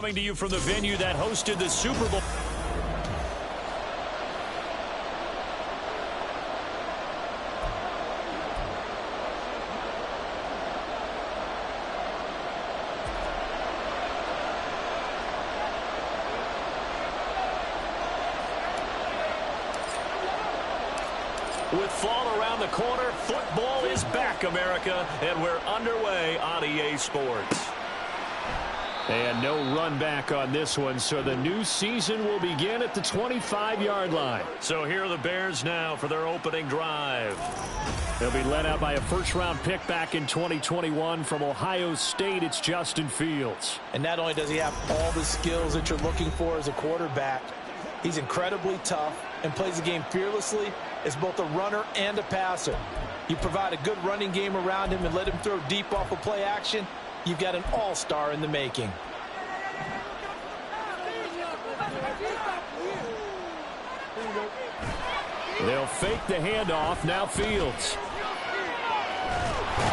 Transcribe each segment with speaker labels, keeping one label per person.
Speaker 1: Coming to you from the venue that hosted the Super Bowl. With fall around the corner, football is back, America, and we're underway on EA Sports. And no run back on this one, so the new season will begin at the 25-yard line. So here are the Bears now for their opening drive. They'll be led out by a first-round pick back in 2021 from Ohio State. It's Justin Fields.
Speaker 2: And not only does he have all the skills that you're looking for as a quarterback, he's incredibly tough and plays the game fearlessly as both a runner and a passer. You provide a good running game around him and let him throw deep off of play action, you've got an all-star in the making.
Speaker 1: They'll fake the handoff. Now Fields.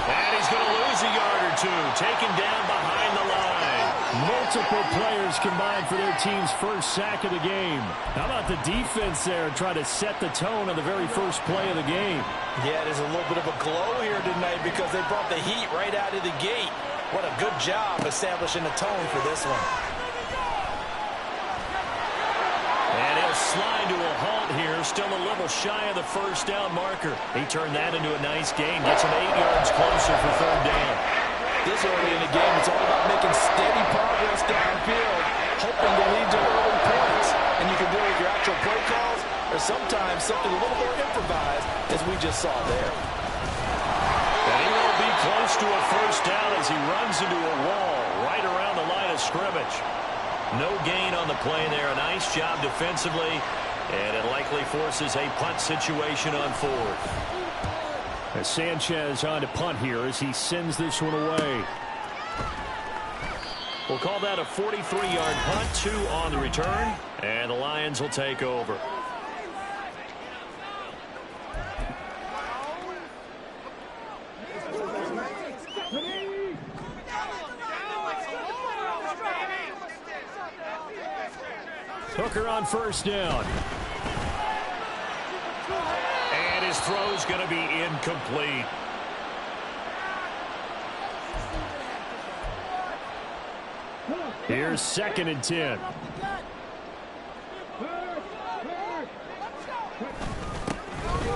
Speaker 1: And he's going to lose a yard or two. Taken down behind the line. Multiple players combined for their team's first sack of the game. How about the defense there trying to set the tone on the very first play of the game?
Speaker 2: Yeah, there's a little bit of a glow here tonight because they brought the heat right out of the gate. What a good job establishing a tone for this one.
Speaker 1: And he'll slide to a halt here, still a little shy of the first down marker. He turned that into a nice gain, gets him 8 yards closer for third down.
Speaker 2: This early in the game, it's all about making steady progress downfield, hoping to lead to early points. And you can do it with your actual play calls or sometimes something a little more improvised, as we just saw there.
Speaker 1: And he will be close to a first down as he runs into a wall right around the line of scrimmage. No gain on the play there. A nice job defensively, and it likely forces a punt situation on fourth. As Sanchez on to punt here as he sends this one away. We'll call that a 43-yard punt, 2 on the return, and the Lions will take over. Hooker on first down. And his throw's going to be incomplete. Here's 2nd and 10.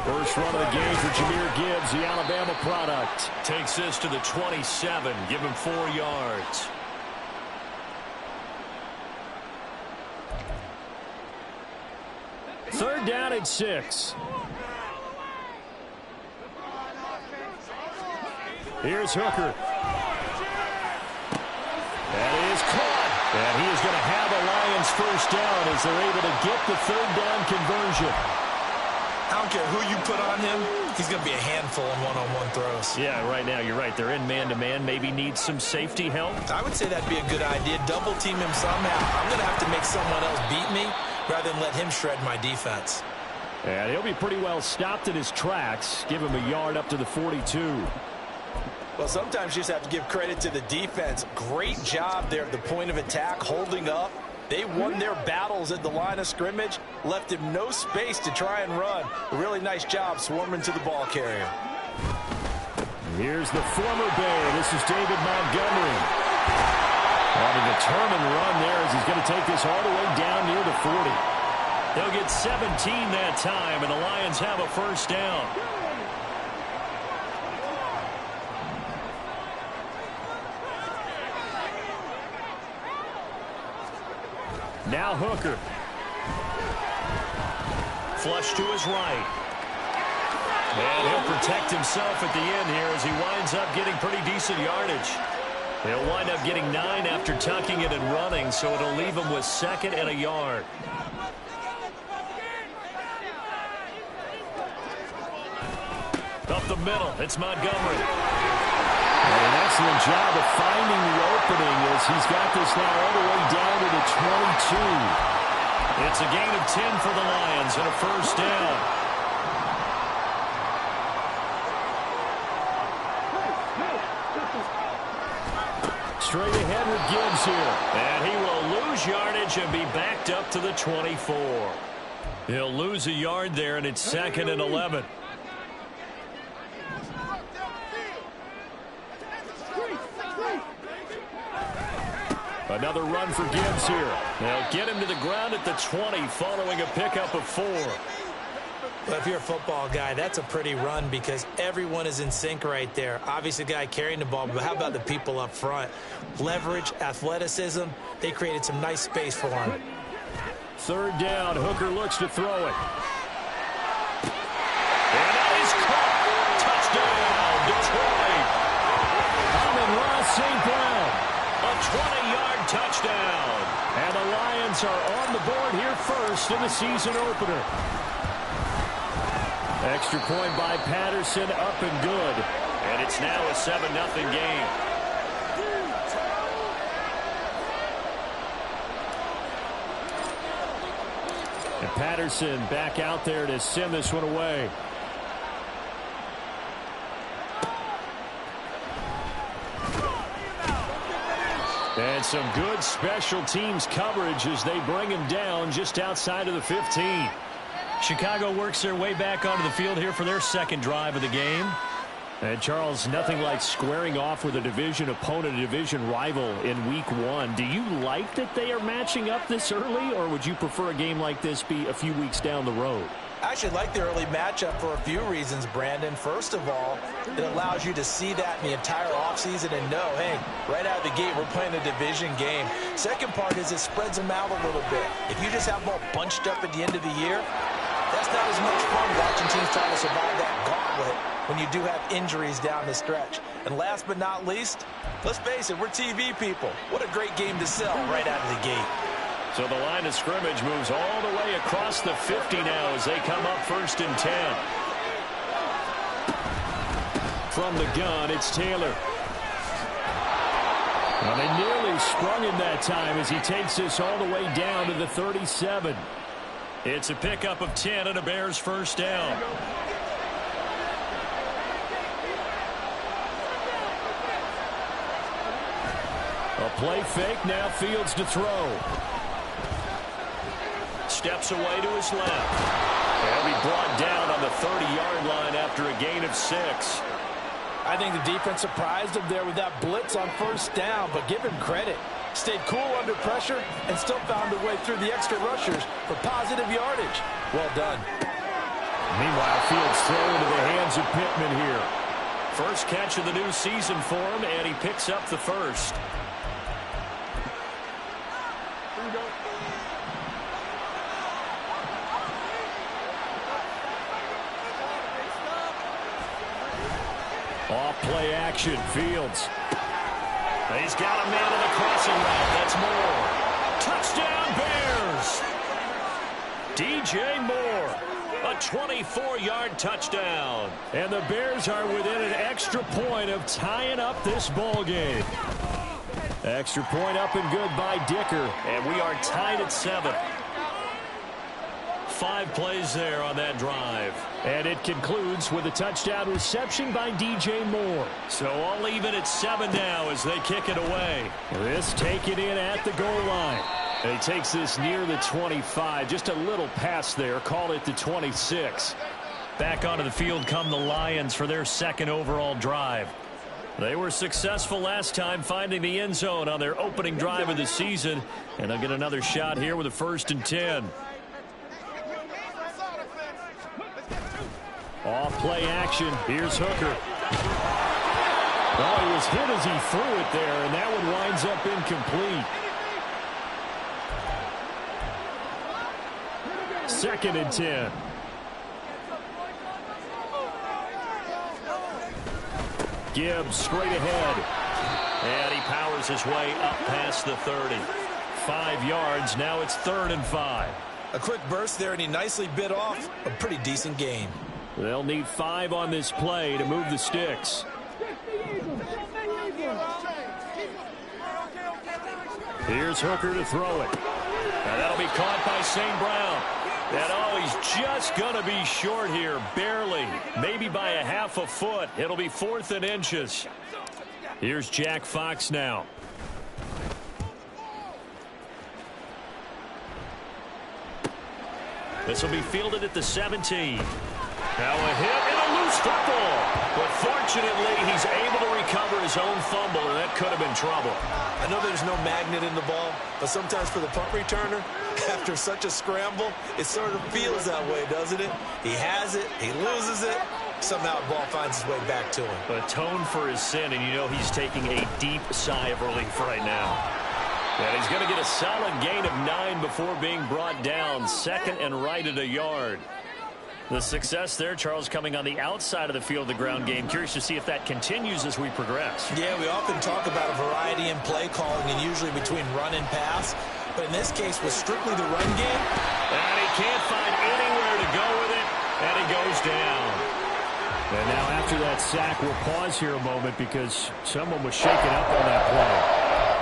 Speaker 1: First run of the game for Jahmyr Gibbs, the Alabama product. Takes this to the 27, give him 4 yards. Third down and 6. Here's Hooker. That is caught. And he is going to have a Lions first down as they're able to get the third down conversion.
Speaker 2: I don't care who you put on him, he's going to be a handful in one-on-one throws.
Speaker 1: Yeah, right now, you're right. They're in man-to-man. Maybe needs some safety help.
Speaker 2: I would say that'd be a good idea. Double team him somehow. I'm going to have to make someone else beat me rather than let him shred my defense.
Speaker 1: And he'll be pretty well stopped in his tracks. Give him a yard up to the 42.
Speaker 2: Well, sometimes you just have to give credit to the defense. Great job there at the point of attack, holding up. They won their battles at the line of scrimmage, left him no space to try and run. A really nice job swarming to the ball carrier.
Speaker 1: Here's the former Bear. This is David Montgomery. On a determined run there as he's going to take this all the way down near the 40. They'll get 17 that time, and the Lions have a first down. Now Hooker. Flush to his right. And he'll protect himself at the end here as he winds up getting pretty decent yardage. He'll wind up getting 9 after tucking it and running, so it'll leave him with 2nd and a yard. Up the middle, it's Montgomery. And an excellent job of finding the opening as he's got this now all the way down to the 22. It's a gain of 10 for the Lions and a first down. Straight ahead with Gibbs Gibbs here. And he will lose yardage and be backed up to the 24. He'll lose a yard there, and it's 2nd and 11. Another run for Gibbs here. They'll get him to the ground at the 20 following a pickup of 4.
Speaker 2: Well, if you're a football guy, that's a pretty run because everyone is in sync right there. Obviously, the guy carrying the ball, but how about the people up front? Leverage, athleticism, they created some nice space for him.
Speaker 1: 3rd down, Hooker looks to throw it. And that is caught. Touchdown, Detroit. Amon-Ra St. Brown. A 20-yard touchdown. And the Lions are on the board here first in the season opener. Extra point by Patterson, up and good. And it's now a 7-0 game. And Patterson back out there to send this one away. And some good special teams coverage as they bring him down just outside of the 15. Chicago works their way back onto the field here for their 2nd drive of the game. And, Charles, nothing like squaring off with a division opponent, a division rival in Week 1. Do you like that they are matching up this early, or would you prefer a game like this be a few weeks down the road?
Speaker 2: I actually like the early matchup for a few reasons, Brandon. First of all, it allows you to see that in the entire offseason and know, hey, right out of the gate, we're playing a division game. Second part is it spreads them out a little bit. If you just have them all bunched up at the end of the year, that's not as much fun watching teams try to survive that gauntlet when you do have injuries down the stretch. And last but not least, let's face it, we're TV people. What a great game to sell right out of the gate.
Speaker 1: So the line of scrimmage moves all the way across the 50 now as they come up 1st and 10. From the gun, it's Taylor. Well, they nearly sprung him that time as he takes this all the way down to the 37. It's a pickup of 10 and a Bears 1st down. A play fake, now Fields to throw. Steps away to his left. He'll be brought down on the 30-yard line after a gain of 6.
Speaker 2: I think the defense surprised him there with that blitz on 1st down, but give him credit. Stayed cool under pressure and still found a way through the extra rushers for positive yardage. Well done.
Speaker 1: Meanwhile, Fields thrown into the hands of Pittman here. First catch of the new season for him, and he picks up the 1st. Off play action, Fields. He's got a man in the crossing route. That's Moore. Touchdown, Bears! DJ Moore, a 24-yard touchdown. And the Bears are within an extra point of tying up this ball game. Extra point up and good by Dicker, and we are tied at 7. 5 plays there on that drive. And it concludes with a touchdown reception by DJ Moore. So all even at 7 now as they kick it away. This taken in at the goal line. And he takes this near the 25. Just a little pass there. Call it the 26. Back onto the field come the Lions for their 2nd overall drive. They were successful last time finding the end zone on their opening drive of the season. And they'll get another shot here with a 1st and 10. Off play action. Here's Hooker. Oh, he was hit as he threw it there, and that one winds up incomplete. 2nd and 10. Gibbs straight ahead. And he powers his way up past the 30. 5 yards. Now it's 3rd and 5.
Speaker 2: A quick burst there, and he nicely bit off a pretty decent gain.
Speaker 1: They'll need 5 on this play to move the sticks. Here's Hooker to throw it. And that'll be caught by St. Brown. And oh, he's just going to be short here, barely. Maybe by a half a foot. It'll be 4th and inches. Here's Jack Fox now. This will be fielded at the 17. Now a hit and a loose football. But fortunately, he's able to recover his own fumble, and that could have been trouble.
Speaker 2: I know there's no magnet in the ball, but sometimes for the punt returner, after such a scramble, it sort of feels that way, doesn't it? He has it, he loses it, somehow the ball finds its way back to him.
Speaker 1: Atone for his sin, and you know he's taking a deep sigh of relief right now. And he's going to get a solid gain of 9 before being brought down. Second and right at a yard. The success there, Charles, coming on the outside of the field, the ground game. Curious to see if that continues as we progress.
Speaker 2: Yeah, we often talk about a variety in play calling and usually between run and pass. But in this case, with strictly the run game.
Speaker 1: And he can't find anywhere to go with it, and he goes down. And now after that sack, we'll pause here a moment because someone was shaken up on that play.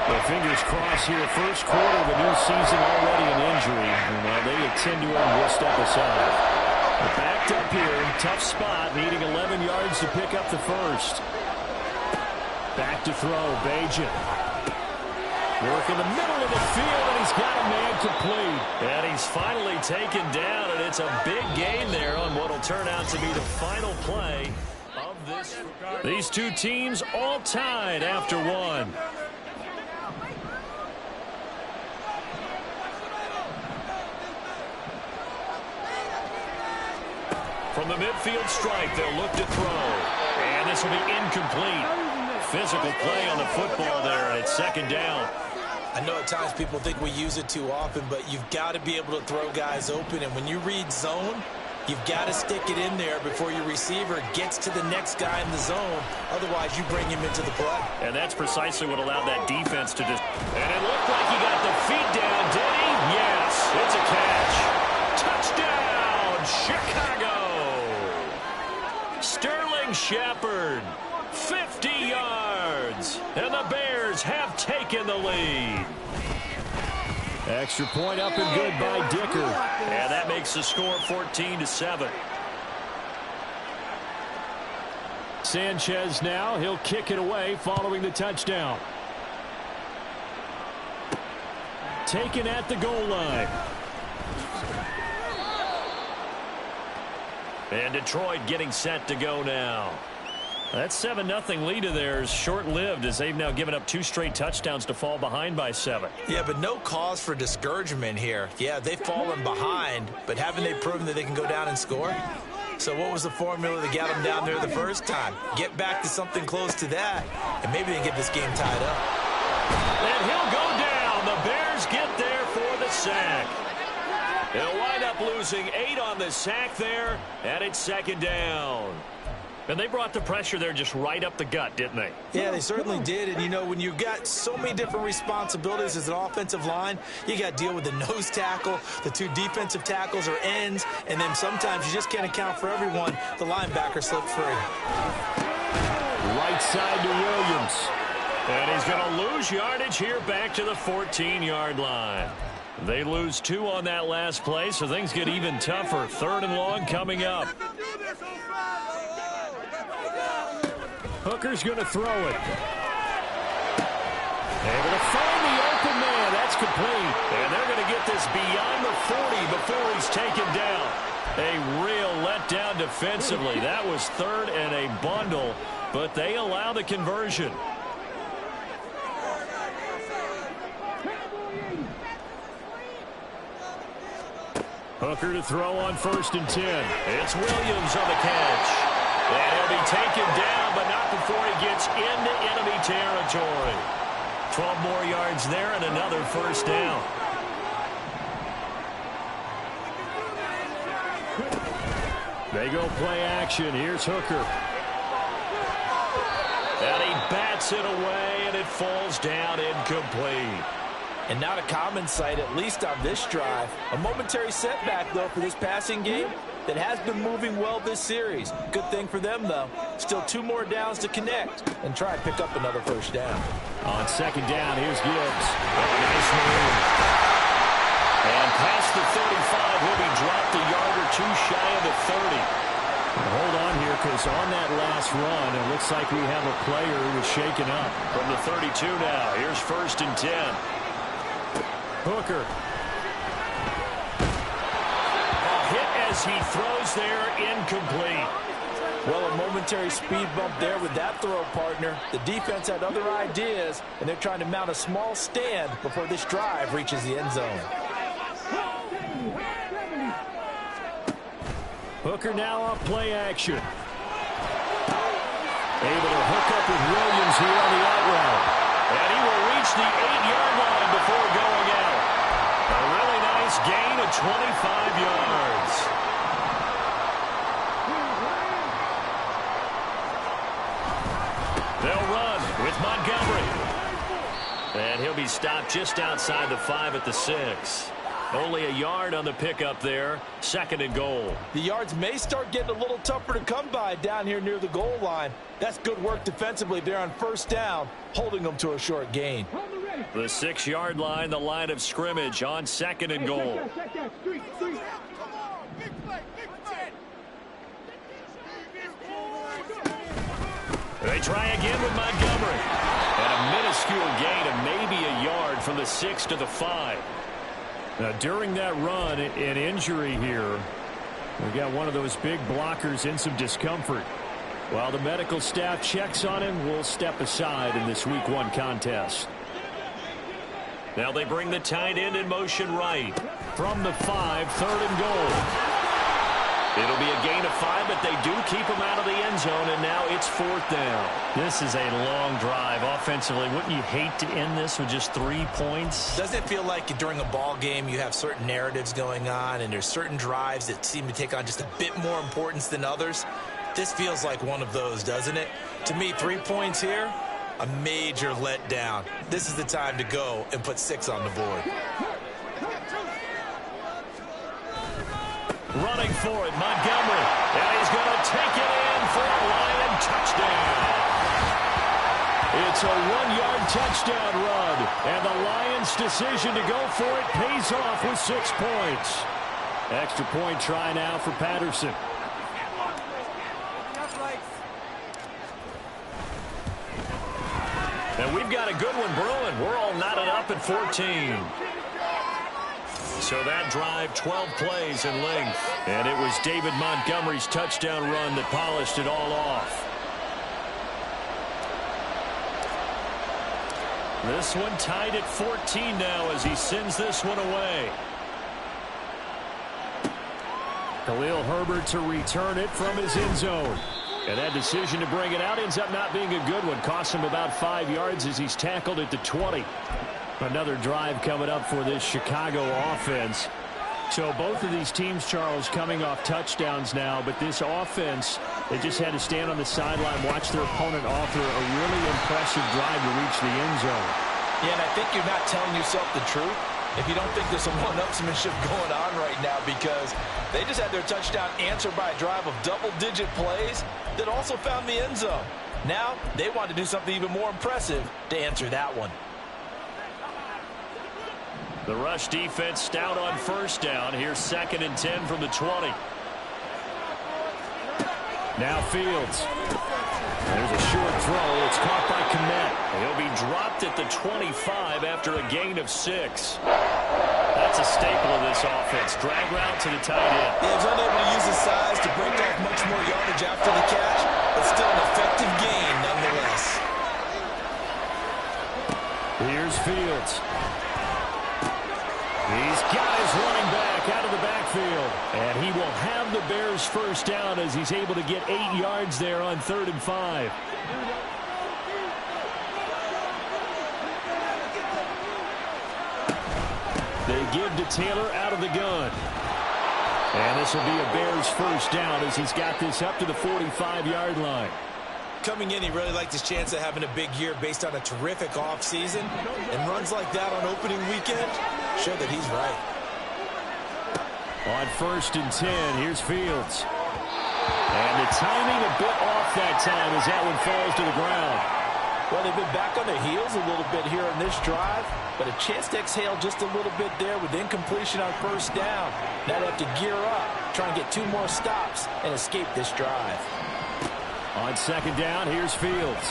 Speaker 1: Well, fingers crossed here. First quarter of a new season, already an injury. And while they attend to him, we'll step aside. But backed up here, tough spot, needing 11 yards to pick up the first. Back to throw, Bajan. Work in the middle of the field, and he's got a man complete. And he's finally taken down, and it's a big gain there on what will turn out to be the final play of this. These two teams all tied after one. From the midfield strike, they'll look to throw. And this will be incomplete. Physical play on the football there, and it's second down.
Speaker 2: I know at times people think we use it too often, but you've got to be able to throw guys open. And when you read zone, you've got to stick it in there before your receiver gets to the next guy in the zone. Otherwise, you bring him into the play.
Speaker 1: And that's precisely what allowed that defense to just... And it looked like he got the feet down, did he? Yes, it's a catch. Touchdown, Chicago. Sterling Shepard, 50 yards, and the Bears have taken the lead. Extra point up and good by Dicker, and that makes the score 14-7. Sanchez now, he'll kick it away following the touchdown. Taken at the goal line. And Detroit getting set to go now. That 7-0 lead of theirs short-lived as they've now given up 2 straight touchdowns to fall behind by 7.
Speaker 2: Yeah, but no cause for discouragement here. Yeah, they've fallen behind, but haven't they proven that they can go down and score? So what was the formula that got them down there the first time? Get back to something close to that, and maybe they can get this game tied up.
Speaker 1: And he'll go down. The Bears get there for the sack. They'll wind up losing 8 on the sack there, and it's second down. And they brought the pressure there just right up the gut, didn't they?
Speaker 2: Yeah, they certainly did. And, you know, when you've got so many different responsibilities as an offensive line, you got to deal with the nose tackle, the 2 defensive tackles or ends, and then sometimes you just can't account for everyone. The linebacker slipped free.
Speaker 1: Right side to Williams. And he's going to lose yardage here back to the 14-yard line. They lose 2 on that last play, so things get even tougher. 3rd and long coming up. Hooker's going to throw it. Able to find the open man. That's complete. And they're going to get this beyond the 40 before he's taken down. A real letdown defensively. That was 3rd and a bundle, but they allow the conversion. Hooker to throw on 1st and 10. It's Williams on the catch. And he'll be taken down, but not before he gets into enemy territory. 12 more yards there and another first down. They go play action. Here's Hooker. And he bats it away, and it falls down incomplete.
Speaker 2: And not a common sight, at least on this drive. A momentary setback, though, for this passing game that has been moving well this series. Good thing for them, though. Still 2 more downs to connect and try and pick up another first down.
Speaker 1: On second down, here's Gibbs. Nice move. And past the 35, he'll be dropped a yard or 2 shy of the 30. Hold on here, because on that last run, it looks like we have a player who was shaken up. From the 32 now, here's 1st and 10. Hooker. as he throws there, incomplete.
Speaker 2: Well, a momentary speed bump there with that throw, partner. The defense had other ideas, and they're trying to mount a small stand before this drive reaches the end zone.
Speaker 1: Hooker now off play action. Able to hook up with Williams here on the out route. And he will reach the 8-yard line before going out. A really nice gain of 25 yards. They'll run with Montgomery. And he'll be stopped just outside the 5 at the 6. Only a yard on the pickup there. 2nd and goal.
Speaker 2: The yards may start getting a little tougher to come by down here near the goal line. That's good work defensively there on 1st down, holding them to a short gain.
Speaker 1: The 6-yard line, the line of scrimmage on 2nd and goal. They try again with Montgomery. And a minuscule gain of maybe a yard from the 6 to the 5. Now, during that run, an injury here. We got one of those big blockers in some discomfort. While the medical staff checks on him, we'll step aside in this Week 1 contest. Now they bring the tight end in motion right. From the 5, 3rd and goal. It'll be a gain of 5, but they do keep him out of the end zone, and now it's 4th down. This is a long drive offensively. Wouldn't you hate to end this with just 3 points?
Speaker 2: Doesn't it feel like during a ball game you have certain narratives going on, and there's certain drives that seem to take on just a bit more importance than others? This feels like one of those, doesn't it? To me, 3 points here, a major letdown. This is the time to go and put 6 on the board.
Speaker 1: Running for it, Montgomery. And he's going to take it in for a Lion touchdown. It's a 1-yard touchdown run. And the Lions' decision to go for it pays off with 6 points. Extra point try now for Patterson. And we've got a good one brewing. We're all knotted up at 14. So that drive, 12 plays in length. And it was David Montgomery's touchdown run that polished it all off. This one tied at 14 now as he sends this one away. Khalil Herbert to return it from his end zone. And that decision to bring it out ends up not being a good one. Costs him about 5 yards as he's tackled at the 20. Another drive coming up for this Chicago offense. So both of these teams, Charles, coming off touchdowns now, but this offense, they just had to stand on the sideline, watch their opponent offer a really impressive drive to reach the end zone.
Speaker 2: Yeah, and I think you're not telling yourself the truth if you don't think there's some one-upsmanship going on right now, because they just had their touchdown answered by a drive of double-digit plays that also found the end zone. Now they want to do something even more impressive to answer that one.
Speaker 1: The rush defense stout on 1st down. Here's 2nd and 10 from the 20. Now Fields. There's a short throw. It's caught by Kmet. He'll be dropped at the 25 after a gain of 6. That's a staple of this offense. Drag route to the tight end.
Speaker 2: He was unable to use his size to break off much more yardage after the catch, but still an effective gain nonetheless.
Speaker 1: Here's Fields. He's got his running back out of the backfield. And he will have the Bears 1st down as he's able to get 8 yards there on 3rd and 5. They give to Taylor out of the gun. And this will be a Bears 1st down as he's got this up to the 45-yard line.
Speaker 2: Coming in, he really liked his chance of having a big year based on a terrific offseason. And runs like that on opening weekend show that he's right.
Speaker 1: On 1st and 10, here's Fields. And the timing a bit off that time as that one falls to the ground.
Speaker 2: Well, they've been back on their heels a little bit here on this drive, but a chance to exhale just a little bit there with incompletion on 1st down. Now they have to gear up, try and get 2 more stops and escape this drive.
Speaker 1: On 2nd down, here's Fields.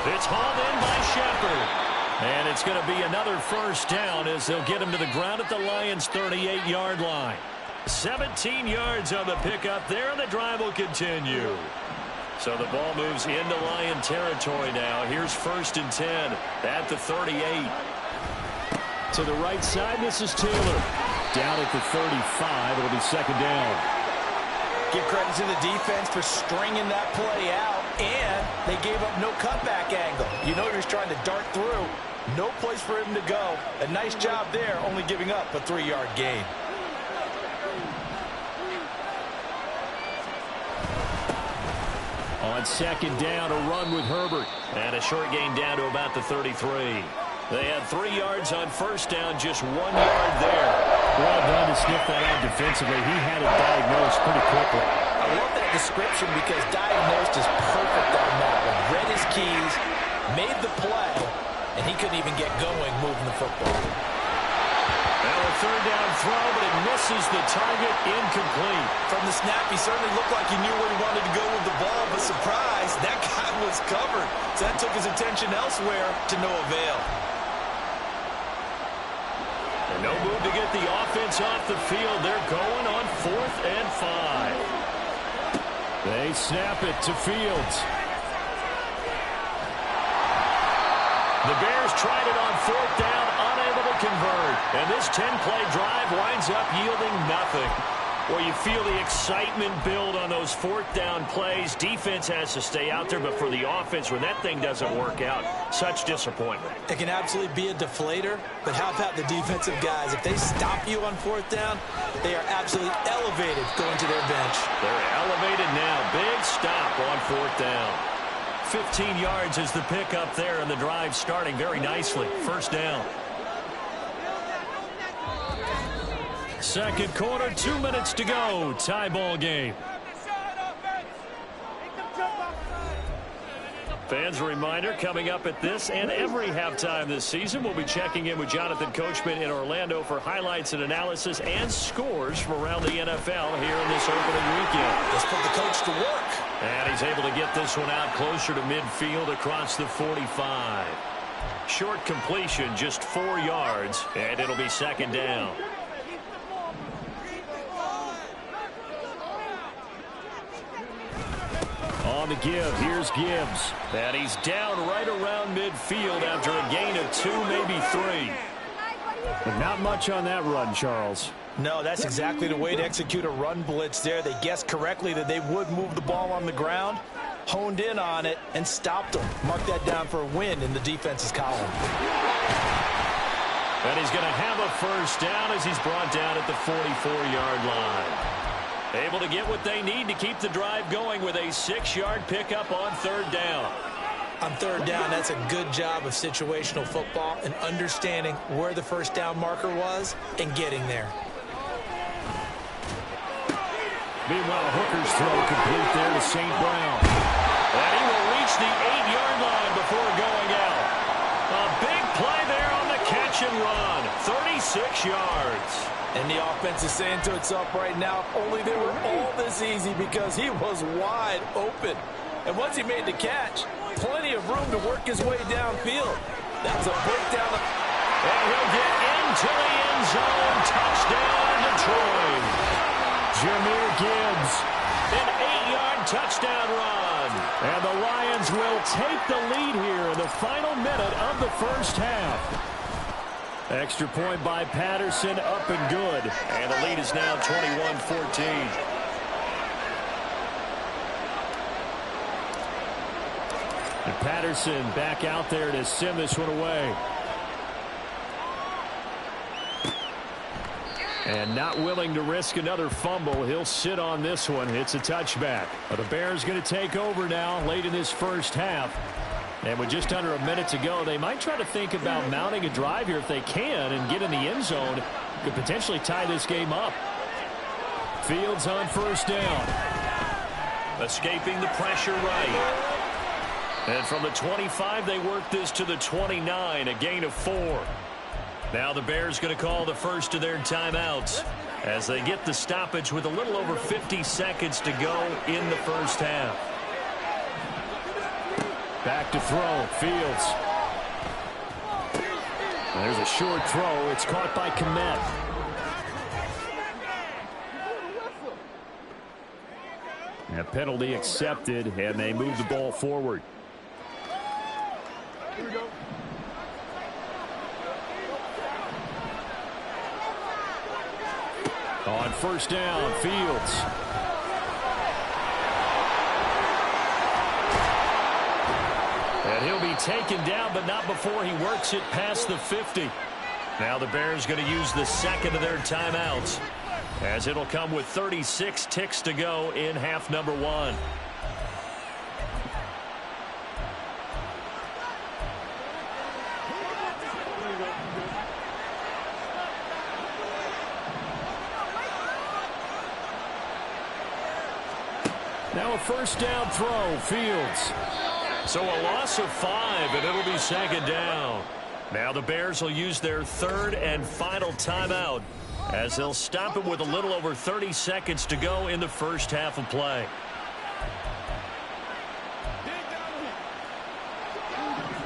Speaker 1: It's hauled in by Shepard. And it's going to be another 1st down as they'll get him to the ground at the Lions' 38-yard line. 17 yards on the pickup there, and the drive will continue. So the ball moves into Lion territory now. Here's 1st and 10 at the 38. To the right side, this is Taylor. Down at the 35, it'll be 2nd down.
Speaker 2: Give credit to the defense for stringing that play out, and they gave up no cutback angle. You know he was trying to dart through. No place for him to go. A nice job there, only giving up a 3-yard gain.
Speaker 1: On 2nd down, a run with Herbert. And a short gain down to about the 33. They had 3 yards on 1st down, just 1 yard there.
Speaker 3: Well done to sniff that out defensively. He had it diagnosed pretty quickly.
Speaker 2: I love that description because diagnosed is perfect on that one. Read his keys, made the play, and he couldn't even get going moving the football.
Speaker 1: Now a 3rd down throw, but it misses the target, incomplete.
Speaker 2: From the snap, he certainly looked like he knew where he wanted to go with the ball, but surprise, that guy was covered. So that took his attention elsewhere to no avail.
Speaker 1: And no move to get the offense off the field. They're going on 4th and 5.
Speaker 3: They snap it to Fields.
Speaker 1: The Bears tried it on 4th down, unable to convert. And this 10-play drive winds up yielding nothing. Well, you feel the excitement build on those 4th down plays. Defense has to stay out there, but for the offense, when that thing doesn't work out, such disappointment.
Speaker 2: It can absolutely be a deflator, but how about the defensive guys? If they stop you on 4th down, they are absolutely elevated going to their bench.
Speaker 1: They're elevated now. Big stop on 4th down. 15 yards is the pickup there, and the drive starting very nicely. 1st down. 2nd quarter, 2 minutes to go. Tie ball game. Fans, a reminder, coming up at this and every halftime this season, we'll be checking in with Jonathan Coachman in Orlando for highlights and analysis and scores from around the NFL here in this opening weekend.
Speaker 2: Let's put the coach to work.
Speaker 1: And he's able to get this one out closer to midfield across the 45. Short completion, just 4 yards, and it'll be 2nd down. On the give, here's Gibbs. And he's down right around midfield after a gain of 2, maybe 3.
Speaker 3: But not much on that run, Charles.
Speaker 2: No, that's exactly the way to execute a run blitz there. They guessed correctly that they would move the ball on the ground, honed in on it, and stopped them. Mark that down for a win in the defense's column.
Speaker 1: And he's going to have a 1st down as he's brought down at the 44-yard line. Able to get what they need to keep the drive going with a 6-yard pickup on 3rd down.
Speaker 2: On 3rd down, that's a good job of situational football and understanding where the 1st down marker was and getting there.
Speaker 3: Meanwhile, Hooker's throw complete there to St. Brown.
Speaker 1: And he will reach the 8-yard line before going out. A big play there on the catch and run. 36 yards.
Speaker 2: And the offense is saying to itself right now, if only they were all this easy, because he was wide open. And once he made the catch, plenty of room to work his way downfield. That's a breakdown.
Speaker 1: And he'll get into the end zone. Touchdown, Detroit.
Speaker 3: Jahmyr Gibbs.
Speaker 1: An 8-yard touchdown run.
Speaker 3: And the Lions will take the lead here in the final minute of the 1st half. Extra point by Patterson, up and good.
Speaker 1: And the lead is now 21-14.
Speaker 3: And Patterson back out there to send this one away. And not willing to risk another fumble. He'll sit on this one. It's a touchback. But the Bears going to take over now late in this 1st half. And with just under a minute to go, they might try to think about mounting a drive here if they can and get in the end zone. Could potentially tie this game up. Fields on 1st down.
Speaker 1: Escaping the pressure right. And from the 25, they work this to the 29, a gain of 4. Now the Bears going to call the first of their timeouts as they get the stoppage with a little over 50 seconds to go in the 1st half.
Speaker 3: Back to throw, Fields. There's a short throw. It's caught by Kmet. A penalty accepted, and they move the ball forward.
Speaker 4: Here we go.
Speaker 3: On first down, Fields. And he'll be taken down, but not before he works it past the 50. Now the Bears going to use the second of their timeouts, as it'll come with 36 ticks to go in half number one. Now a first down throw, Fields. So a loss of 5, and it'll be second down. Now the Bears will use their third and final timeout, as they'll stop him with a little over 30 seconds to go in the first half of play.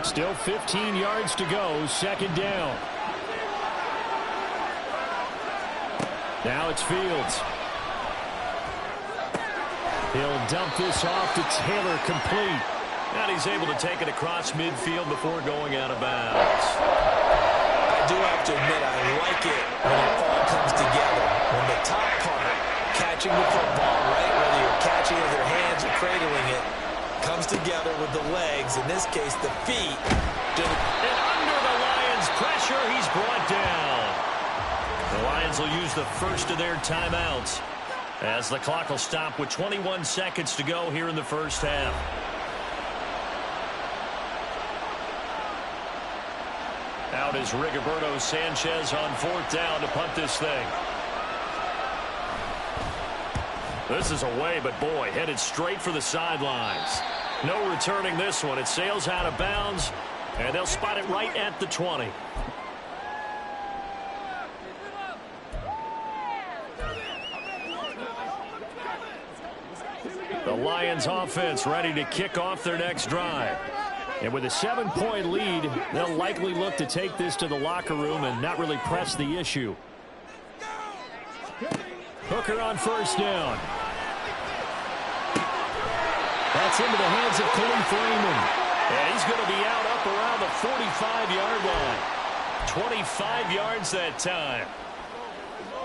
Speaker 3: Still 15 yards to go, second down. Now it's Fields. He'll dump this off to Taylor, complete. And he's able to take it across midfield before going out of bounds.
Speaker 2: I do have to admit, I like it when it all comes together. When the top part, catching the football, right, whether you're catching it with your hands or cradling it, comes together with the legs, in this case, the feet.
Speaker 3: And under the Lions' pressure, he's brought down. The Lions will use the first of their timeouts, as the clock will stop with 21 seconds to go here in the first half. Out is Rigoberto Sanchez on fourth down to punt this thing. This is away, but boy, headed straight for the sidelines. No returning this one. It sails out of bounds, and they'll spot it right at the 20. The Lions offense ready to kick off their next drive. And with a 7-point lead, they'll likely look to take this to the locker room and not really press the issue. Hooker on first down. That's into the hands of Khalif Raymond. And he's going to be out up around the 45-yard line. 25 yards that time.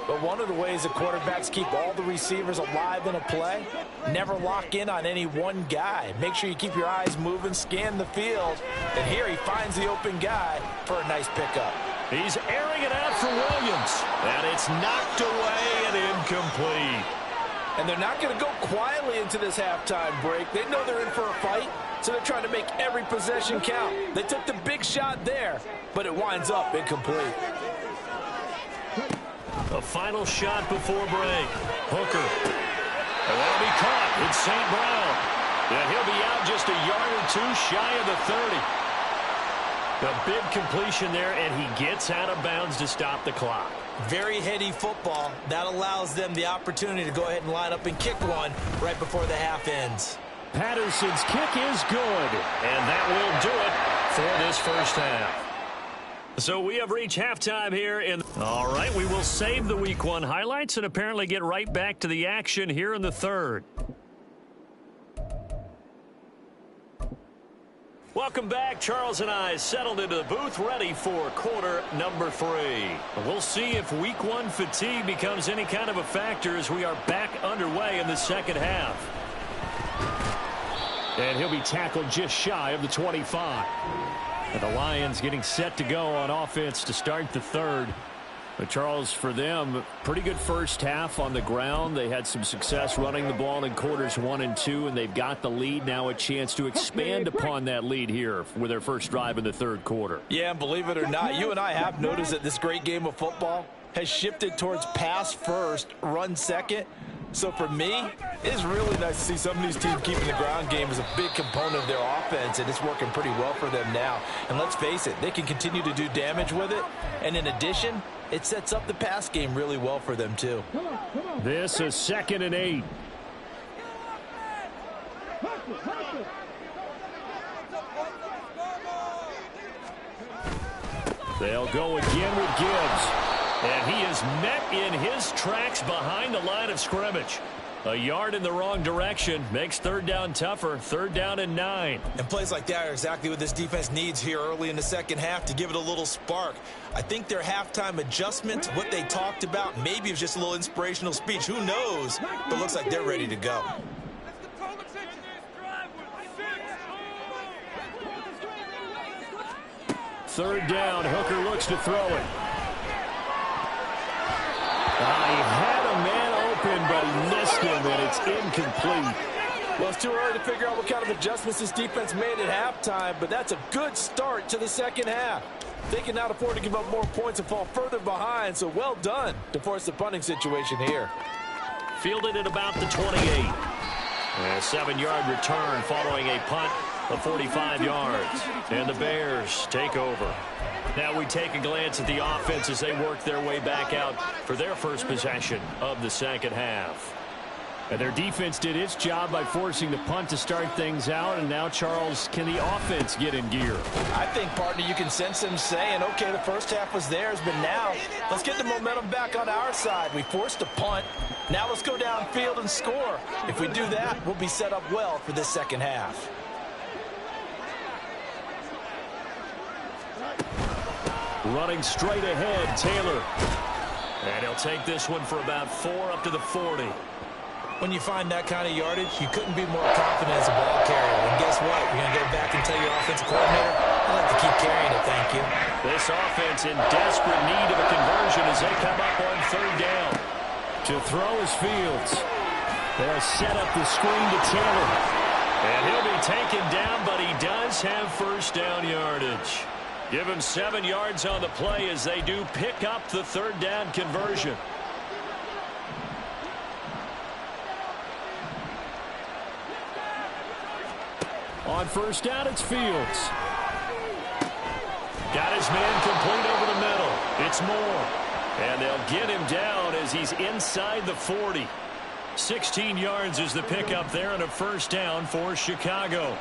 Speaker 2: But one of the ways that quarterbacks keep all the receivers alive in a play, never lock in on any one guy. Make sure you keep your eyes moving, scan the field. And here he finds the open guy for a nice pickup.
Speaker 3: He's airing it out for Williams. And it's knocked away and incomplete.
Speaker 2: And they're not going to go quietly into this halftime break. They know they're in for a fight, so they're trying to make every possession count. They took the big shot there, but it winds up incomplete.
Speaker 3: A final shot before break. Hooker. And that'll be caught. It's St. Brown. And he'll be out just a yard or two shy of the 30. The big completion there, and he gets out of bounds to stop the clock.
Speaker 2: Very heady football. That allows them the opportunity to go ahead and line up and kick one right before the half ends.
Speaker 3: Patterson's kick is good. And that will do it for this first half. So we have reached halftime here. All right, we will save the Week 1 highlights and apparently get right back to the action here in the third. Welcome back. Charles and I settled into the booth, ready for quarter number 3. We'll see if Week 1 fatigue becomes any kind of a factor as we are back underway in the second half. And he'll be tackled just shy of the 25. And the Lions getting set to go on offense to start the third. But Charles, for them, pretty good first half on the ground. They had some success running the ball in quarters 1 and 2, and they've got the lead. Now a chance to expand upon that lead here with their first drive in the third quarter.
Speaker 2: Yeah, and believe it or not, you and I have noticed that this great game of football has shifted towards pass first, run second. So for me, it's really nice to see some of these teams keeping the ground game as a big component of their offense, and it's working pretty well for them now. And let's face it, they can continue to do damage with it. And in addition, it sets up the pass game really well for them too.
Speaker 3: This is 2nd and 8. They'll go again with Gibbs. And he is met in his tracks behind the line of scrimmage.
Speaker 1: A yard in the wrong direction makes third down tougher. 3rd down and 9.
Speaker 2: And plays like that are exactly what this defense needs here early in the second half to give it a little spark. I think their halftime adjustment, what they talked about, maybe it was just a little inspirational speech. Who knows? But looks like they're ready to go.
Speaker 3: Third down. Hooker looks to throw it. He had a man open, but he missed him, and it's incomplete.
Speaker 2: Well, it's too early to figure out what kind of adjustments this defense made at halftime, but that's a good start to the second half. They can now afford to give up more points and fall further behind, so well done to force the punting situation here.
Speaker 1: Fielded at about the 28. A 7-yard return following a punt of 45 yards. And the Bears take over. Now we take a glance at the offense as they work their way back out for their first possession of the second half.
Speaker 3: And their defense did its job by forcing the punt to start things out. And now, Charles, can the offense get in gear?
Speaker 2: I think, partner, you can sense them saying, okay, the first half was theirs, but now let's get the momentum back on our side. We forced a punt. Now let's go downfield and score. If we do that, we'll be set up well for this second half.
Speaker 3: Running straight ahead, Taylor.
Speaker 1: And he'll take this one for about 4 up to the 40.
Speaker 2: When you find that kind of yardage, you couldn't be more confident as a ball carrier. And guess what? You're going to go back and tell your offensive coordinator, I'd like to keep carrying it, thank you.
Speaker 1: This offense in desperate need of a conversion as they come up on 3rd down.
Speaker 3: To throw is Fields. They'll set up the screen to Taylor.
Speaker 1: And he'll be taken down, but he does have first down yardage. Give him 7 yards on the play as they do pick up the 3rd down conversion.
Speaker 3: On first down, it's Fields.
Speaker 1: Got his man complete over the middle. It's Moore. And they'll get him down as he's inside the 40. 16 yards is the pickup there and a first down for Chicago.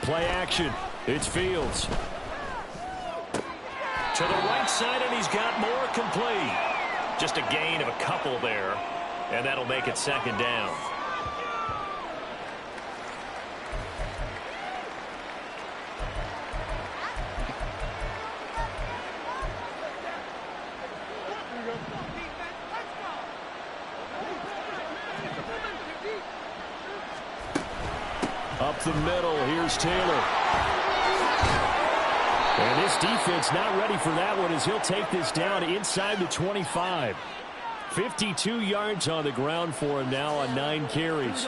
Speaker 3: Play action. It's Fields.
Speaker 1: To the right side, and he's got Moore complete. Just a gain of a couple there, and that'll make it 2nd down.
Speaker 3: Up the middle, here's Taylor. And this defense not ready for that one as he'll take this down inside the 25. 52 yards on the ground for him now on 9 carries.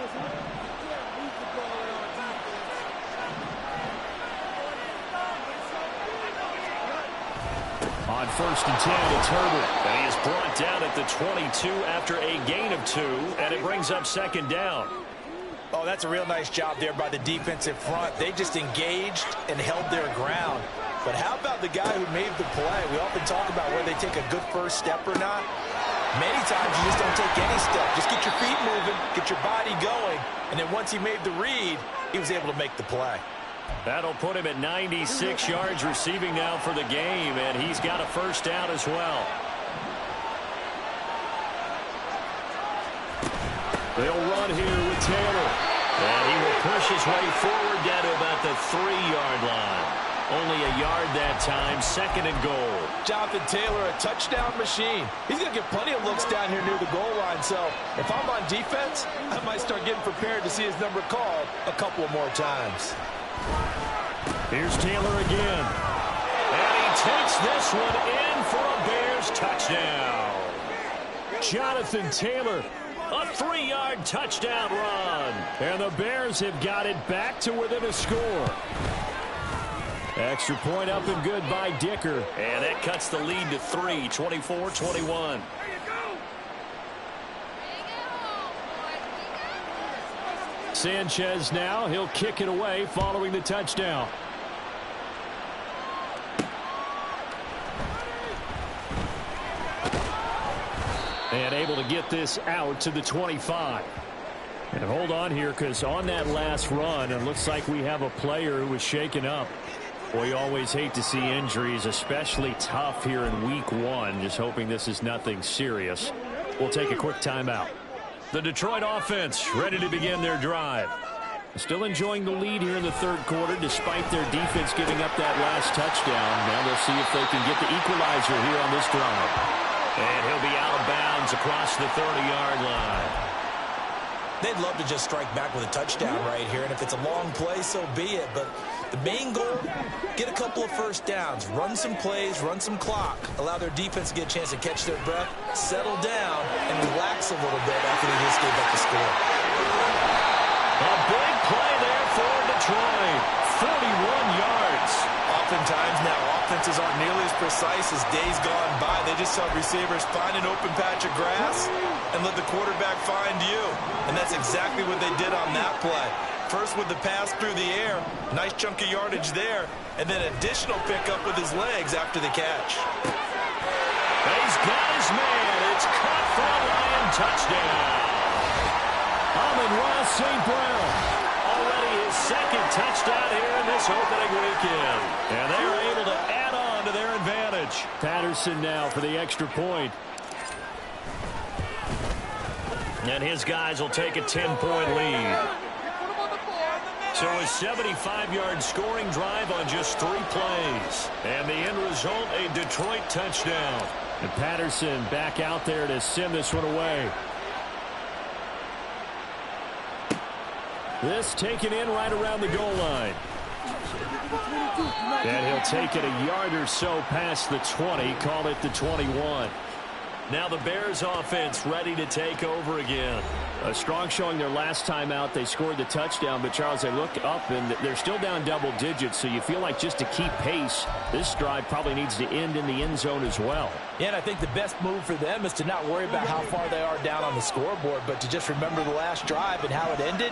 Speaker 3: On 1st and 10, it's Herbert.
Speaker 1: And he is brought down at the 22 after a gain of 2, and it brings up 2nd down.
Speaker 2: Oh, that's a real nice job there by the defensive front. They just engaged and held their ground. But how about the guy who made the play? We often talk about whether they take a good first step or not. Many times you just don't take any step. Just get your feet moving, get your body going, and then once he made the read, he was able to make the play.
Speaker 1: That'll put him at 96 yards receiving now for the game, and he's got a first down as well.
Speaker 3: They'll run here with Taylor.
Speaker 1: And he will push his way forward down to about the 3-yard line. Only a yard that time, 2nd and goal.
Speaker 2: Jonathan Taylor, a touchdown machine. He's going to get plenty of looks down here near the goal line. So if I'm on defense, I might start getting prepared to see his number called a couple more times.
Speaker 3: Here's Taylor again.
Speaker 1: And he takes this one in for a Bears touchdown.
Speaker 3: Jonathan Taylor.
Speaker 1: A 3-yard touchdown run.
Speaker 3: And the Bears have got it back to within a score. Extra point up and good by Dicker.
Speaker 1: And that cuts the lead to 3, 24-21.
Speaker 3: Sanchez now. He'll kick it away following the touchdown. And able to get this out to the 25. And hold on here because on that last run, it looks like we have a player who was shaken up. We always hate to see injuries, especially tough here in week 1. Just hoping this is nothing serious. We'll take a quick timeout. The Detroit offense ready to begin their drive. Still enjoying the lead here in the third quarter despite their defense giving up that last touchdown. Now they'll see if they can get the equalizer here on this drive.
Speaker 1: And he'll be out of bounds across the 30-yard line.
Speaker 2: They'd love to just strike back with a touchdown right here, and if it's a long play, so be it. But the main goal, get a couple of first downs, run some plays, run some clock, allow their defense to get a chance to catch their breath, settle down, and relax a little bit after they just gave up the score.
Speaker 1: A big play there for Detroit. 41 yards.
Speaker 2: Oftentimes now, offenses aren't nearly as precise as days gone by. They just saw receivers find an open patch of grass and let the quarterback find you. And that's exactly what they did on that play. First with the pass through the air, nice chunk of yardage there, and then additional pickup with his legs after the catch.
Speaker 1: He's got his man. It's caught for a Lion touchdown.
Speaker 3: Amon-Ra St. Brown.
Speaker 1: Already his second touchdown here in this opening weekend. And they're able to add on to their advantage.
Speaker 3: Patterson now for the extra point.
Speaker 1: And his guys will take a 10-point lead. So a 75-yard scoring drive on just 3 plays. And the end result, a Detroit touchdown.
Speaker 3: And Patterson back out there to send this one away. This taken in right around the goal line. And he'll take it a yard or so past the 20, call it the 21.
Speaker 1: Now the Bears offense ready to take over again.
Speaker 3: A strong showing their last time out. They scored the touchdown, but Charles, they look up and they're still down double digits, so you feel like just to keep pace, this drive probably needs to end in the end zone as well.
Speaker 2: Yeah, and I think the best move for them is to not worry about how far they are down on the scoreboard, but to just remember the last drive and how it ended.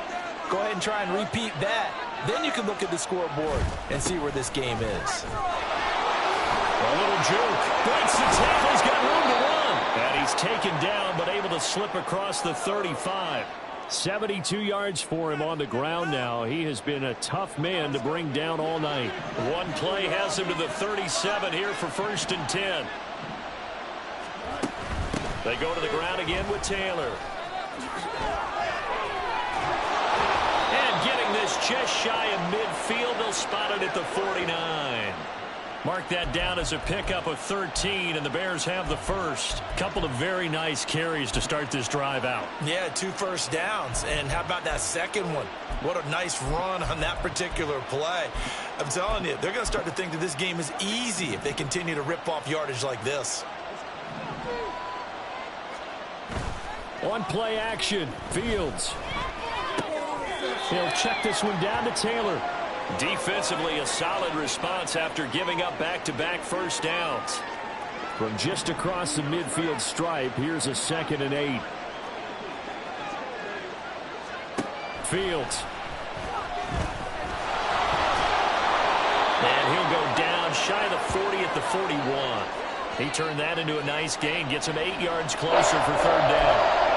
Speaker 2: Go ahead and try and repeat that. Then you can look at the scoreboard and see where this game is.
Speaker 1: A little juke. Breaks the tackle. He's got room to run. And he's taken down, but able to slip across the 35.
Speaker 3: 72 yards for him on the ground now. He has been a tough man to bring down all night.
Speaker 1: One play has him to the 37 here for 1st and 10. They go to the ground again with Taylor. And getting this just shy of midfield, they'll spot it at the 49. Mark that down as a pickup of 13, and the Bears have the first. Couple of very nice carries to start this drive out.
Speaker 2: Yeah, 2 first downs. And how about that second one? What a nice run on that particular play. I'm telling you, they're going to start to think that this game is easy if they continue to rip off yardage like this.
Speaker 3: On play action, Fields. He'll check this one down to Taylor.
Speaker 1: Defensively, a solid response after giving up back-to-back first downs.
Speaker 3: From just across the midfield stripe, here's a 2nd and 8. Fields.
Speaker 1: And he'll go down shy of the 40 at the 41. He turned that into a nice gain, gets him 8 yards closer for 3rd down.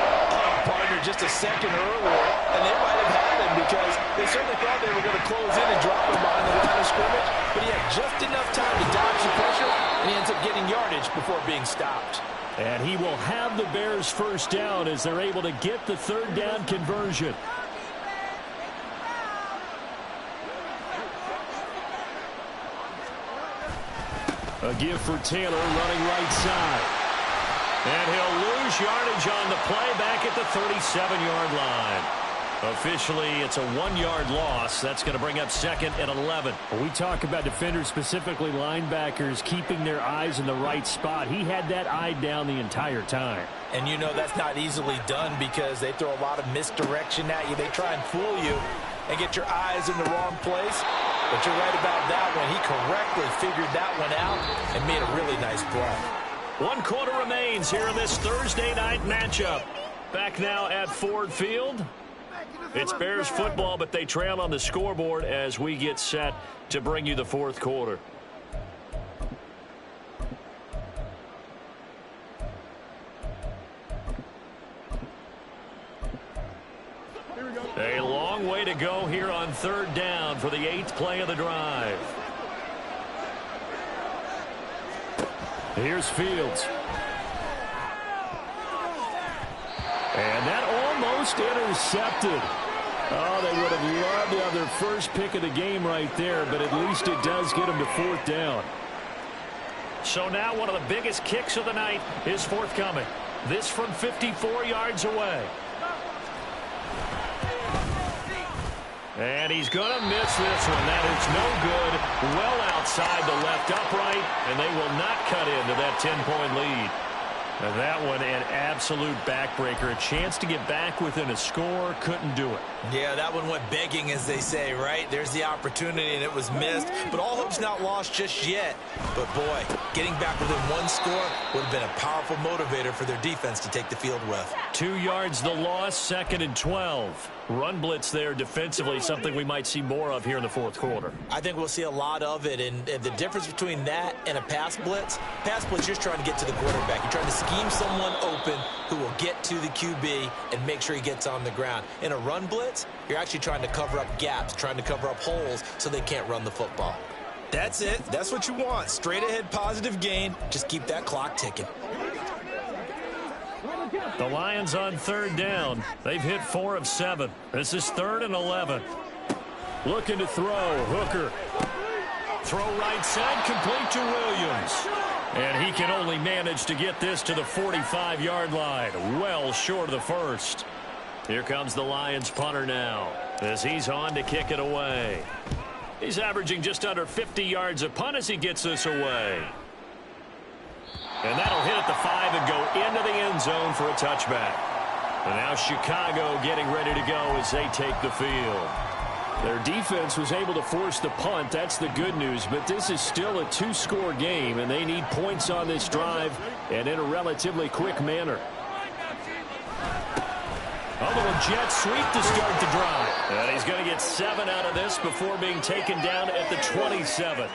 Speaker 2: Partner just a second earlier, and they might have had him because they certainly thought they were going to close in and drop him behind the line of scrimmage, but he had just enough time to dodge the pressure, and he ends up getting yardage before being stopped.
Speaker 3: And he will have the Bears first down as they're able to get the 3rd down conversion. A give for Taylor running right side.
Speaker 1: And he'll lose yardage on the play back at the 37-yard line. Officially, it's a 1-yard loss. That's going to bring up 2nd and 11.
Speaker 3: When we talk about defenders, specifically linebackers, keeping their eyes in the right spot, he had that eye down the entire time.
Speaker 2: And you know that's not easily done because they throw a lot of misdirection at you. They try and fool you and get your eyes in the wrong place. But you're right about that one. He correctly figured that one out and made a really nice play.
Speaker 1: 1 quarter remains here in this Thursday night matchup. Back now at Ford Field. It's Bears football, but they trail on the scoreboard as we get set to bring you the 4th quarter. A long way to go here on 3rd down for the 8th play of the drive.
Speaker 3: Here's Fields. And that almost intercepted. Oh, they would have loved to have their first pick of the game right there, but at least it does get them to 4th down.
Speaker 1: So now one of the biggest kicks of the night is forthcoming. This from 54 yards away. And he's going to miss this one. That is no good. Well outside the left upright, and they will not cut into that 10-point lead. And that one an absolute backbreaker. A chance to get back within a score. Couldn't do it.
Speaker 2: Yeah, that one went begging, as they say, right? There's the opportunity, and it was missed. But all hope's not lost just yet. But, boy, getting back within one score would have been a powerful motivator for their defense to take the field with.
Speaker 1: 2 yards the loss, 2nd and 12. Run blitz there defensively, something we might see more of here in the 4th quarter.
Speaker 2: I think we'll see a lot of it, and the difference between that and a pass blitz, you're just trying to get to the quarterback. You're trying to scheme someone open who will get to the QB and make sure he gets on the ground. In a run blitz, you're actually trying to cover up gaps, trying to cover up holes so they can't run the football. That's it. That's what you want. Straight ahead positive gain. Just keep that clock ticking.
Speaker 1: The Lions on 3rd down. They've hit 4 of 7. This is 3rd and 11.
Speaker 3: Looking to throw. Hooker.
Speaker 1: Throw right side, complete to Williams.
Speaker 3: And he can only manage to get this to the 45-yard line. Well short of the first.
Speaker 1: Here comes the Lions punter now, as he's on to kick it away. He's averaging just under 50 yards a punt as he gets this away. And that'll hit at the 5 and go into the end zone for a touchback. And now Chicago getting ready to go as they take the field.
Speaker 3: Their defense was able to force the punt. That's the good news. But this is still a 2-score game, and they need points on this drive and in a relatively quick manner.
Speaker 1: A little jet sweep to start the drive. And he's going to get 7 out of this before being taken down at the 27.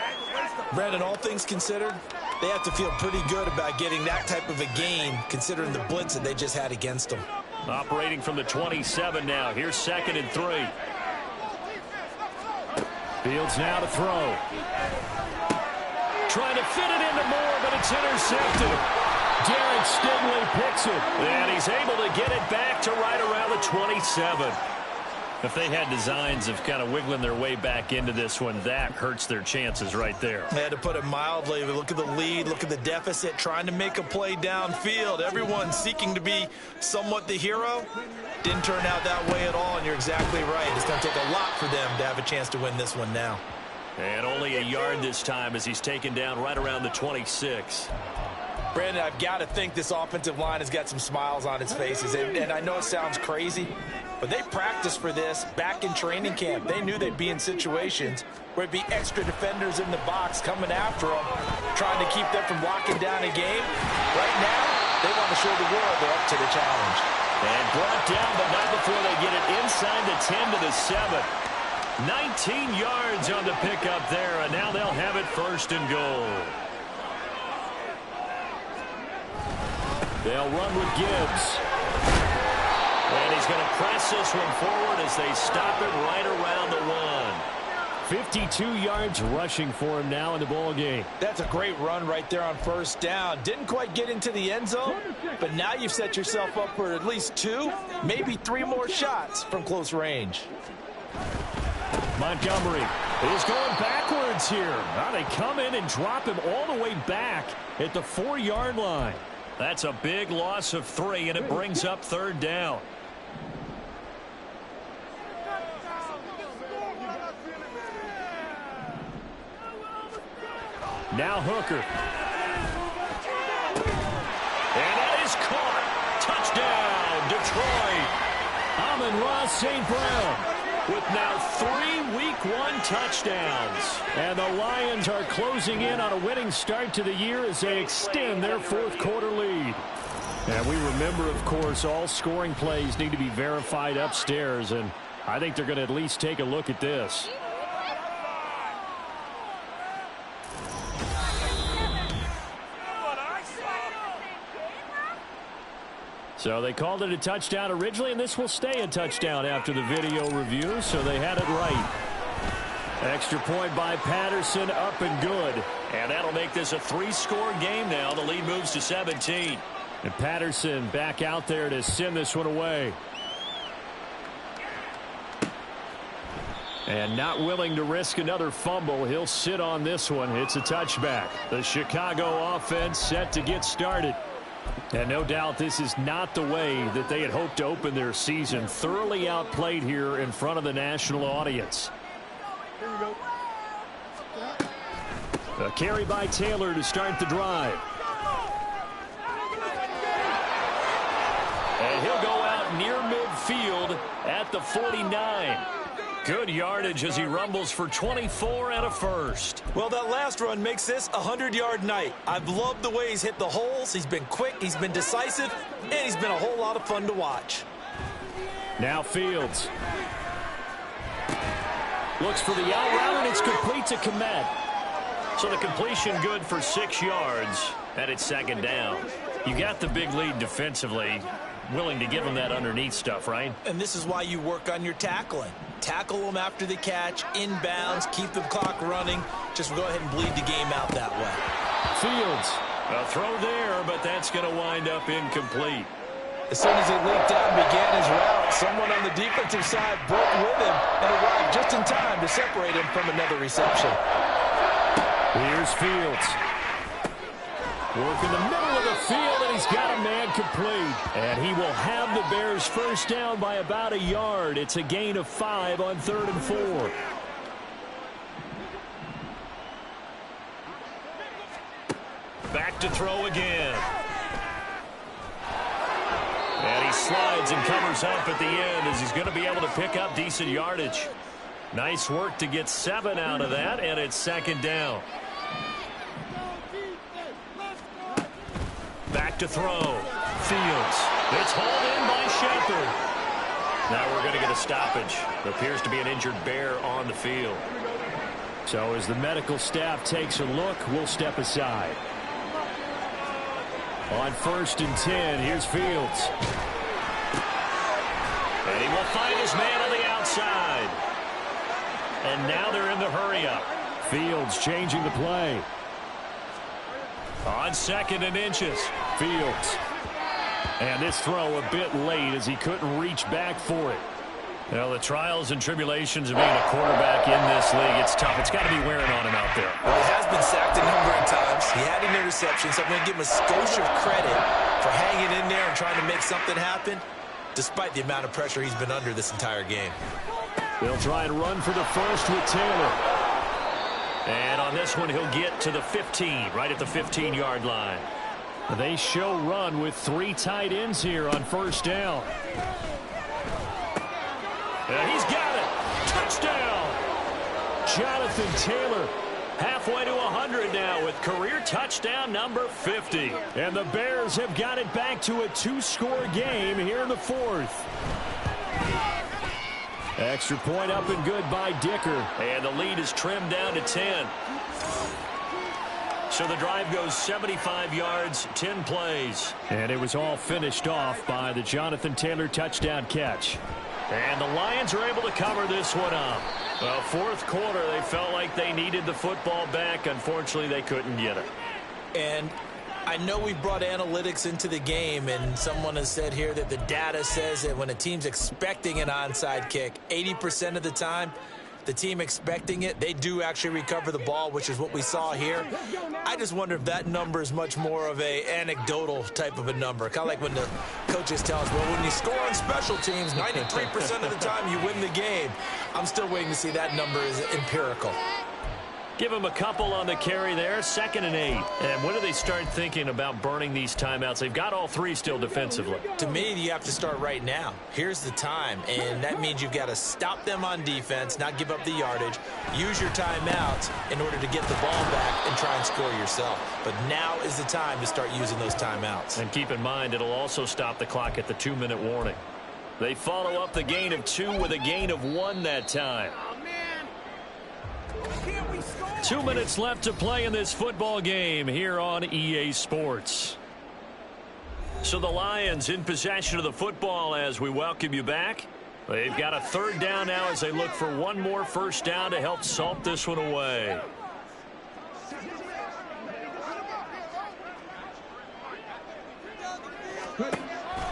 Speaker 2: Brandon, all things considered, they have to feel pretty good about getting that type of a gain, considering the blitz that they just had against them.
Speaker 1: Operating from the 27 now. Here's 2nd and 3.
Speaker 3: Fields now to throw.
Speaker 1: Trying to fit it into Moore, but it's intercepted.
Speaker 3: Derek Stingley picks it.
Speaker 1: And he's able to get it back to right around the 27. If they had designs of kind of wiggling their way back into this one, that hurts their chances right there.
Speaker 2: They had to put it mildly. Look at the lead, look at the deficit, trying to make a play downfield. Everyone seeking to be somewhat the hero. Didn't turn out that way at all, and you're exactly right. It's going to take a lot for them to have a chance to win this one now.
Speaker 1: And only a yard this time as he's taken down right around the 26.
Speaker 2: Brandon, I've got to think this offensive line has got some smiles on its faces. And I know it sounds crazy, but they practiced for this back in training camp. They knew they'd be in situations where it'd be extra defenders in the box coming after them, trying to keep them from locking down a game. Right now, they want to show the world they're up to the challenge.
Speaker 1: And brought down, but not before they get it inside the 10 to the 7. 19 yards on the pickup there, and now they'll have it 1st and goal.
Speaker 3: They'll run with Gibbs.
Speaker 1: And he's going to press this one forward as they stop it right around the 1.
Speaker 3: 52 yards rushing for him now in the ball game.
Speaker 2: That's a great run right there on 1st down. Didn't quite get into the end zone, but now you've set yourself up for at least 2, maybe 3 more shots from close range.
Speaker 3: Montgomery is going backwards here. Now they come in and drop him all the way back at the 4-yard line.
Speaker 1: That's a big loss of 3, and it brings up 3rd down.
Speaker 3: Now Hooker.
Speaker 1: And that is caught. Touchdown, Detroit.
Speaker 3: Amon-Ra St. Brown
Speaker 1: with now 3 Week 1 touchdowns.
Speaker 3: And the Lions are closing in on a winning start to the year as they extend their 4th quarter lead. And we remember, of course, all scoring plays need to be verified upstairs, and I think they're going to at least take a look at this. So they called it a touchdown originally, and this will stay a touchdown after the video review, so they had it right. Extra point by Patterson, up and good.
Speaker 1: And that'll make this a 3-score game now. The lead moves to 17.
Speaker 3: And Patterson back out there to send this one away. And not willing to risk another fumble. He'll sit on this one. It's a touchback. The Chicago offense set to get started. And no doubt this is not the way that they had hoped to open their season. Thoroughly outplayed here in front of the national audience. A carry by Taylor to start the drive. And he'll go out near midfield at the 49. Good yardage as he rumbles for 24 and a first.
Speaker 2: Well, that last run makes this a 100-yard night. I've loved the way he's hit the holes. He's been quick, he's been decisive, and he's been a whole lot of fun to watch.
Speaker 3: Now Fields. Looks for the out route, and it's complete to Komet.
Speaker 1: So the completion good for 6 yards, and it's second down. You got the big lead defensively. Willing to give him that underneath stuff, right?
Speaker 2: And this is why you work on your tackling. Tackle them after the catch, inbounds, keep the clock running. Just go ahead and bleed the game out that way.
Speaker 3: Fields.
Speaker 1: A throw there, but that's going to wind up incomplete.
Speaker 2: As soon as he leaped out and began his route, someone on the defensive side broke with him and arrived just in time to separate him from another reception.
Speaker 3: Here's Fields. Work in the middle of the field, and he's got a man complete. And he will have the Bears first down by about a yard. It's a gain of 5 on 3rd and 4.
Speaker 1: Back to throw again. And he slides and covers up at the end as he's going to be able to pick up decent yardage. Nice work to get 7 out of that, and it's second down. Back to throw. Fields. It's hauled in by Shepard. Now we're going to get a stoppage. There appears to be an injured Bear on the field.
Speaker 3: So as the medical staff takes a look, we'll step aside. On 1st and 10, here's Fields.
Speaker 1: And he will find his man on the outside. And now they're in the hurry-up.
Speaker 3: Fields changing the play.
Speaker 1: On 2nd and inches.
Speaker 3: Fields. And this throw a bit late as he couldn't reach back for it.
Speaker 1: Well, the trials and tribulations of being a quarterback in this league, it's tough. It's got to be wearing on him out there.
Speaker 2: Well, he has been sacked a number of times. He had an interception, so I'm going to give him a skosh of credit for hanging in there and trying to make something happen, despite the amount of pressure he's been under this entire game.
Speaker 3: They'll try and run for the first with Taylor.
Speaker 1: And on this one, he'll get to the 15, right at the 15-yard line.
Speaker 3: They show run with 3 tight ends here on 1st down.
Speaker 1: And he's got it. Touchdown.
Speaker 3: Jonathan Taylor.
Speaker 1: Halfway to 100 now with career touchdown number 50.
Speaker 3: And the Bears have got it back to a 2-score game here in the 4th. Extra point up and good by Dicker.
Speaker 1: And the lead is trimmed down to 10. So the drive goes 75 yards, 10 plays.
Speaker 3: And it was all finished off by the Jonathan Taylor touchdown catch.
Speaker 1: And the Lions are able to cover this one up. Well, 4th quarter, they felt like they needed the football back. Unfortunately, they couldn't get it.
Speaker 2: And I know we brought analytics into the game, and someone has said here that the data says that when a team's expecting an onside kick, 80% of the time, the team expecting it, they do actually recover the ball, which is what we saw here. I just wonder if that number is much more of a anecdotal type of a number. Kind of like when the coaches tell us, well, when you score on special teams, 93% of the time you win the game. I'm still waiting to see that number is empirical.
Speaker 1: Give them a couple on the carry there, 2nd and 8. And when do they start thinking about burning these timeouts? They've got all 3 still defensively.
Speaker 2: To me, you have to start right now. Here's the time, and that means you've got to stop them on defense, not give up the yardage, use your timeouts in order to get the ball back and try and score yourself. But now is the time to start using those timeouts.
Speaker 1: And keep in mind, it'll also stop the clock at the 2-minute warning. They follow up the gain of 2 with a gain of 1 that time. 2 minutes left to play in this football game here on EA Sports. So the Lions in possession of the football as we welcome you back. They've got a 3rd down now as they look for one more first down to help salt this one away.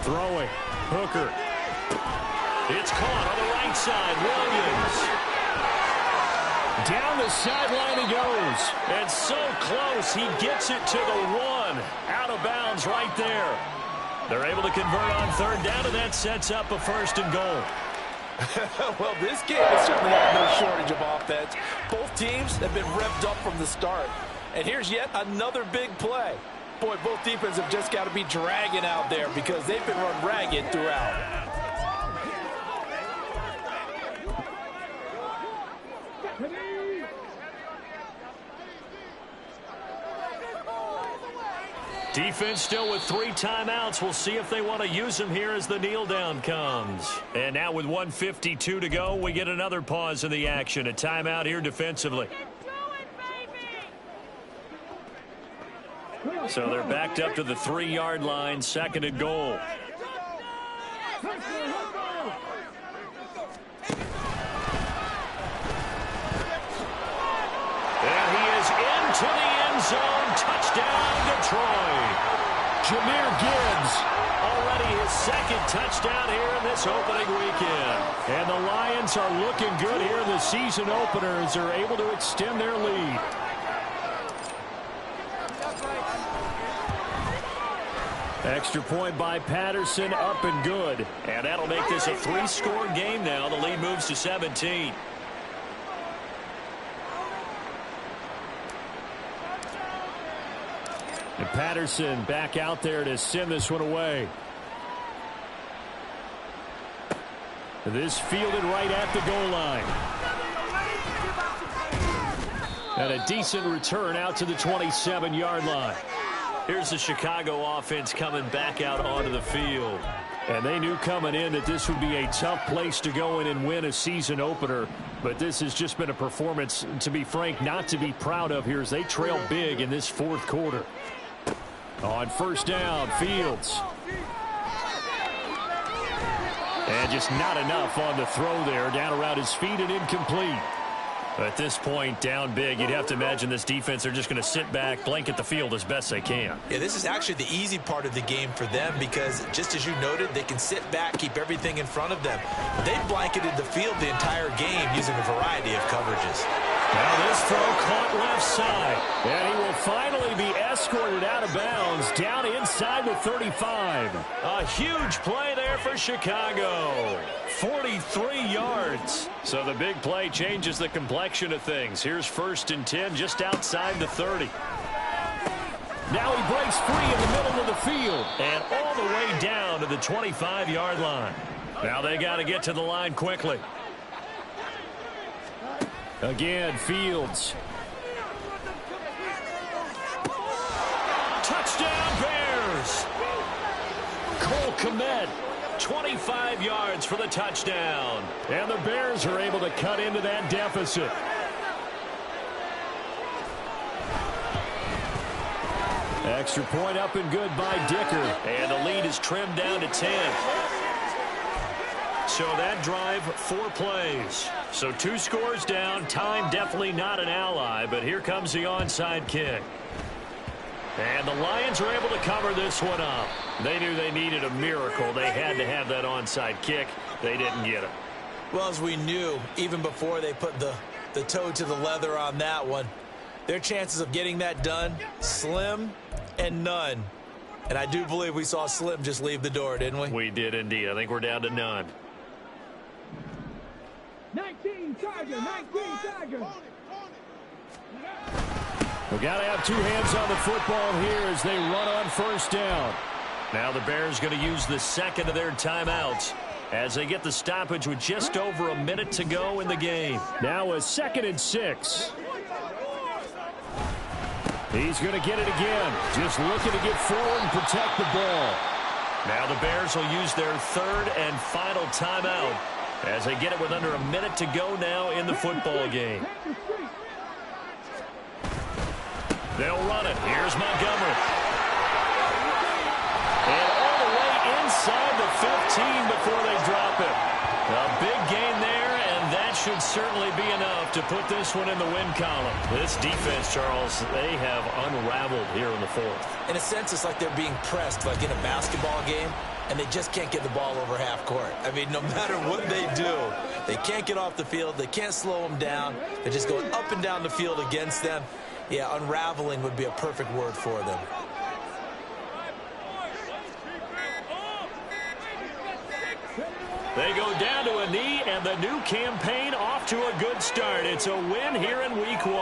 Speaker 3: Throwing. Hooker.
Speaker 1: It's caught on the right side. Williams.
Speaker 3: Down the sideline he goes.
Speaker 1: And so close, he gets it to the 1. Out of bounds right there. They're able to convert on third down, and that sets up a 1st and goal.
Speaker 2: Well, this game has certainly had no shortage of offense. Both teams have been revved up from the start. And here's yet another big play. Boy, both defenses have just got to be dragging out there because they've been run ragged throughout.
Speaker 1: Defense still with 3 timeouts. We'll see if they want to use them here as the kneel down comes. And now with 1:52 to go, we get another pause in the action. A timeout here defensively. So they're backed up to the 3-yard line, 2nd and goal. And he is into the end zone. Touchdown, Detroit.
Speaker 3: Jahmyr Gibbs.
Speaker 1: Already his 2nd touchdown here in this opening weekend.
Speaker 3: And the Lions are looking good here in the season opener as they're able to extend their lead. Extra point by Patterson, up and good.
Speaker 1: And that'll make this a 3-score game now. The lead moves to 17.
Speaker 3: And Patterson back out there to send this one away. This fielded right at the goal line. And a decent return out to the 27-yard line.
Speaker 1: Here's the Chicago offense coming back out onto the field.
Speaker 3: And they knew coming in that this would be a tough place to go in and win a season opener. But this has just been a performance, to be frank, not to be proud of here as they trail big in this 4th quarter. On 1st down, Fields. And just not enough on the throw there. Down around his feet and incomplete.
Speaker 1: At this point, down big, you'd have to imagine this defense, they're just going to sit back, blanket the field as best they can.
Speaker 2: Yeah, this is actually the easy part of the game for them because, just as you noted, they can sit back, keep everything in front of them. They've blanketed the field the entire game using a variety of coverages.
Speaker 1: Now this throw caught left side.
Speaker 3: And he will finally be escorted out of bounds down inside the 35.
Speaker 1: A huge play there for Chicago. 43 yards.
Speaker 3: So the big play changes the complexion of things. Here's 1st and 10 just outside the 30. Now he breaks free in the middle of the field.
Speaker 1: And all the way down to the 25-yard line. Now they got to get to the line quickly.
Speaker 3: Again, Fields.
Speaker 1: Touchdown, Bears. Cole Kmet, 25 yards for the touchdown.
Speaker 3: And the Bears are able to cut into that deficit. Extra point up and good by Dicker.
Speaker 1: And the lead is trimmed down to 10. So that drive, 4 plays. So 2 scores down. Time definitely not an ally, but here comes the onside kick. And the Lions are able to cover this one up. They knew they needed a miracle. They had to have that onside kick. They didn't get it.
Speaker 2: Well, as we knew, even before they put the toe to the leather on that one, their chances of getting that done, slim and none. And I do believe we saw Slim just leave the door, didn't we?
Speaker 1: We did indeed. I think we're down to none.
Speaker 4: 19 Tiger, 19 Tiger.
Speaker 3: We got to have 2 hands on the football here as they run on 1st down.
Speaker 1: Now the Bears going to use the 2nd of their timeouts as they get the stoppage with just over a minute to go in the game.
Speaker 3: Now a 2nd and 6. He's going to get it again. Just looking to get forward and protect the ball.
Speaker 1: Now the Bears will use their 3rd and final timeout as they get it with under a minute to go now in the football game. They'll run it. Here's Montgomery. And all the way inside the 15 before they drop it. A big gain there, and that should certainly be enough to put this one in the win column. This defense, Charles, they have unraveled here in the 4th.
Speaker 2: In a sense, it's like they're being pressed, like in a basketball game. and they just can't get the ball over half court. I mean, no matter what they do, they can't get off the field. They can't slow them down. They're just going up and down the field against them. Yeah, unraveling would be a perfect word for them.
Speaker 1: They go down to a knee, and the new campaign off to a good start. It's a win here in week 1.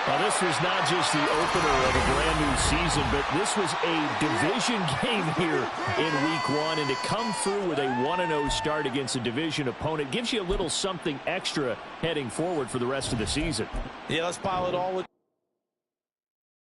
Speaker 3: Well, this was not just the opener of a brand new season, but this was a division game here in week 1. And to come through with a 1-0 start against a division opponent gives you a little something extra heading forward for the rest of the season.
Speaker 2: Yeah, let's pile it all with